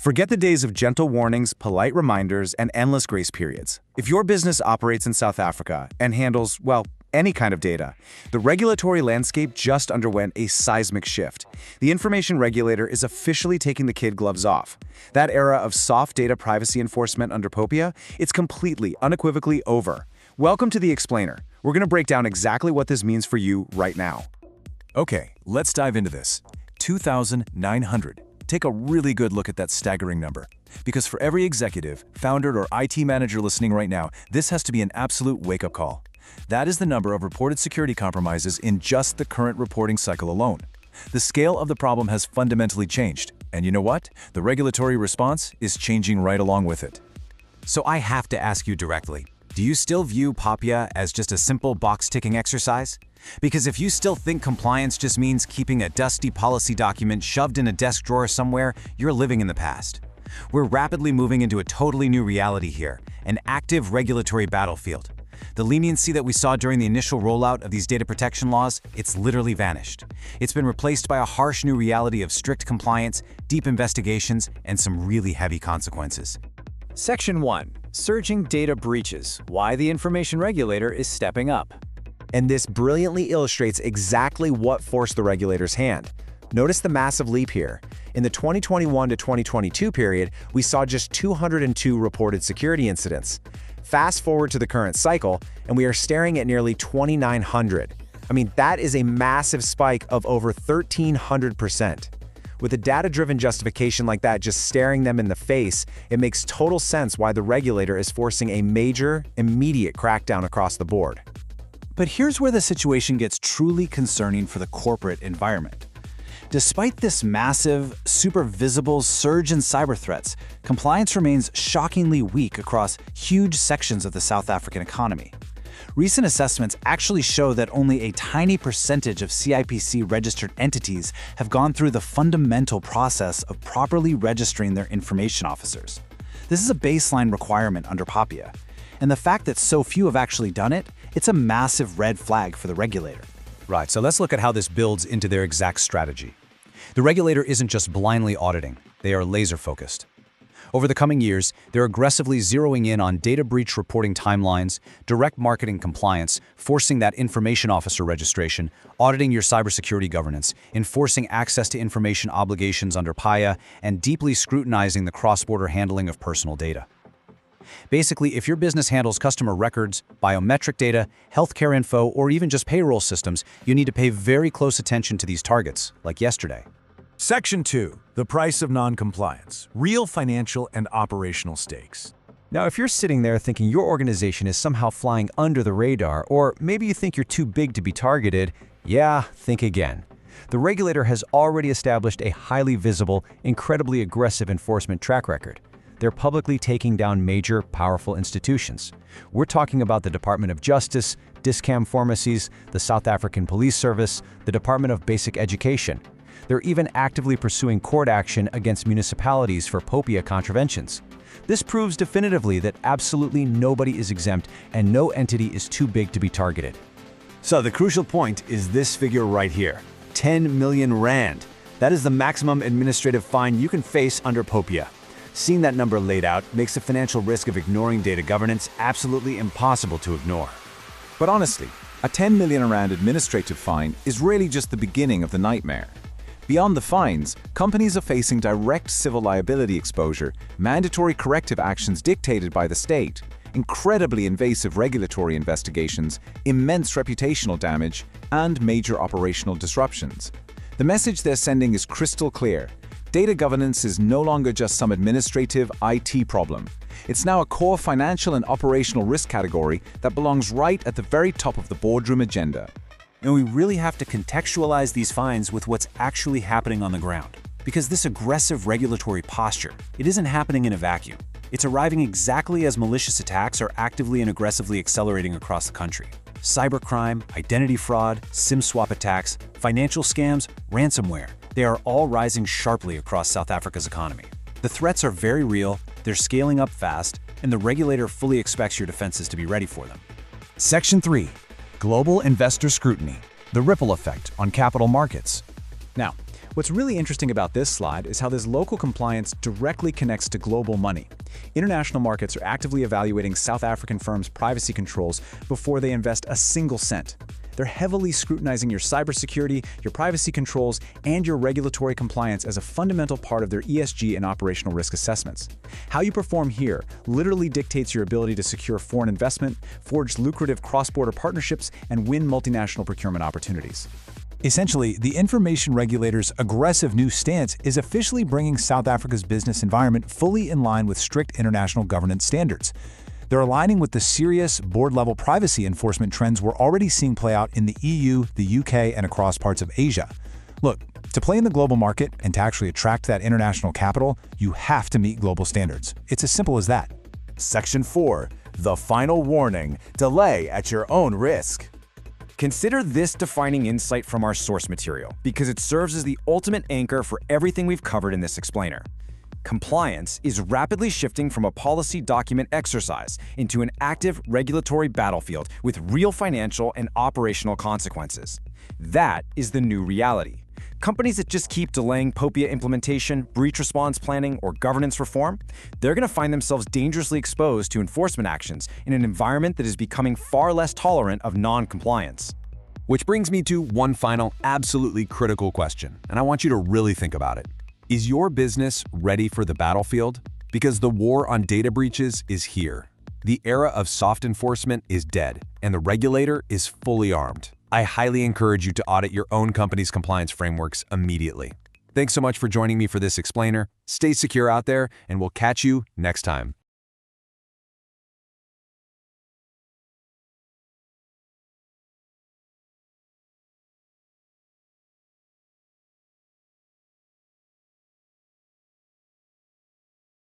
Forget the days of gentle warnings, polite reminders, and endless grace periods. If your business operates in South Africa and handles, well, any kind of data, the regulatory landscape just underwent a seismic shift. The Information Regulator is officially taking the kid gloves off. That era of soft data privacy enforcement under POPIA, it's completely, unequivocally over. Welcome to The Explainer. We're going to break down exactly what this means for you right now. Okay, let's dive into this. 2,900. Take a really good look at that staggering number. Because for every executive, founder, or IT manager listening right now, this has to be an absolute wake-up call. That is the number of reported security compromises in just the current reporting cycle alone. The scale of the problem has fundamentally changed. And you know what? The regulatory response is changing right along with it. So I have to ask you directly, do you still view POPIA as just a simple box-ticking exercise? Because if you still think compliance just means keeping a dusty policy document shoved in a desk drawer somewhere, you're living in the past. We're rapidly moving into a totally new reality here, an active regulatory battlefield. The leniency that we saw during the initial rollout of these data protection laws, it's literally vanished. It's been replaced by a harsh new reality of strict compliance, deep investigations, and some really heavy consequences. Section 1. Surging data breaches. Why the Information Regulator is stepping up. And this brilliantly illustrates exactly what forced the regulator's hand. Notice the massive leap here. In the 2021 to 2022 period, we saw just 202 reported security incidents. Fast forward to the current cycle, and we are staring at nearly 2,900. I mean, that is a massive spike of over 1,300%. With a data-driven justification like that just staring them in the face, it makes total sense why the regulator is forcing a major, immediate crackdown across the board. But here's where the situation gets truly concerning for the corporate environment. Despite this massive, super visible surge in cyber threats, compliance remains shockingly weak across huge sections of the South African economy. Recent assessments actually show that only a tiny percentage of CIPC-registered entities have gone through the fundamental process of properly registering their information officers. This is a baseline requirement under POPIA, and the fact that so few have actually done it, it's a massive red flag for the regulator. Right, so let's look at how this builds into their exact strategy. The regulator isn't just blindly auditing, they are laser-focused. Over the coming years, they're aggressively zeroing in on data breach reporting timelines, direct marketing compliance, forcing that information officer registration, auditing your cybersecurity governance, enforcing access to information obligations under PAIA, and deeply scrutinizing the cross-border handling of personal data. Basically, if your business handles customer records, biometric data, healthcare info, or even just payroll systems, you need to pay very close attention to these targets, like yesterday. Section 2. The price of non-compliance. Real financial and operational stakes. Now, if you're sitting there thinking your organization is somehow flying under the radar, or maybe you think you're too big to be targeted, yeah, think again. The regulator has already established a highly visible, incredibly aggressive enforcement track record. They're publicly taking down major, powerful institutions. We're talking about the Department of Justice, Discam Pharmacies, the South African Police Service, the Department of Basic Education. They're even actively pursuing court action against municipalities for POPIA contraventions. This proves definitively that absolutely nobody is exempt and no entity is too big to be targeted. So the crucial point is this figure right here, 10 million rand. That is the maximum administrative fine you can face under POPIA. Seeing that number laid out makes the financial risk of ignoring data governance absolutely impossible to ignore. But honestly, a 10 million rand administrative fine is really just the beginning of the nightmare. Beyond the fines, companies are facing direct civil liability exposure, mandatory corrective actions dictated by the state, incredibly invasive regulatory investigations, immense reputational damage, and major operational disruptions. The message they're sending is crystal clear. Data governance is no longer just some administrative IT problem. It's now a core financial and operational risk category that belongs right at the very top of the boardroom agenda. And we really have to contextualize these fines with what's actually happening on the ground. Because this aggressive regulatory posture, it isn't happening in a vacuum. It's arriving exactly as malicious attacks are actively and aggressively accelerating across the country. Cybercrime, identity fraud, SIM swap attacks, financial scams, ransomware, they are all rising sharply across South Africa's economy. The threats are very real, they're scaling up fast, and the regulator fully expects your defenses to be ready for them. Section 3. Global investor scrutiny. The ripple effect on capital markets. Now, What's really interesting about this slide is how this local compliance directly connects to global money. International markets are actively evaluating South African firms' privacy controls before they invest a single cent. They're heavily scrutinizing your cybersecurity, your privacy controls, and your regulatory compliance as a fundamental part of their ESG and operational risk assessments. How you perform here literally dictates your ability to secure foreign investment, forge lucrative cross-border partnerships, and win multinational procurement opportunities. Essentially, the information regulator's aggressive new stance is officially bringing South Africa's business environment fully in line with strict international governance standards. They're aligning with the serious board-level privacy enforcement trends we're already seeing play out in the EU, the UK, and across parts of Asia. Look, to play in the global market and to actually attract that international capital, you have to meet global standards. It's as simple as that. Section 4. The final warning. Delay at your own risk. Consider this defining insight from our source material, because it serves as the ultimate anchor for everything we've covered in this explainer. Compliance is rapidly shifting from a policy document exercise into an active regulatory battlefield with real financial and operational consequences. That is the new reality. Companies that just keep delaying POPIA implementation, breach response planning, or governance reform, they're going to find themselves dangerously exposed to enforcement actions in an environment that is becoming far less tolerant of non-compliance. Which brings me to one final, absolutely critical question, and I want you to really think about it. Is your business ready for the battlefield? Because the war on data breaches is here. The era of soft enforcement is dead, and the regulator is fully armed. I highly encourage you to audit your own company's compliance frameworks immediately. Thanks so much for joining me for this explainer. Stay secure out there, and we'll catch you next time.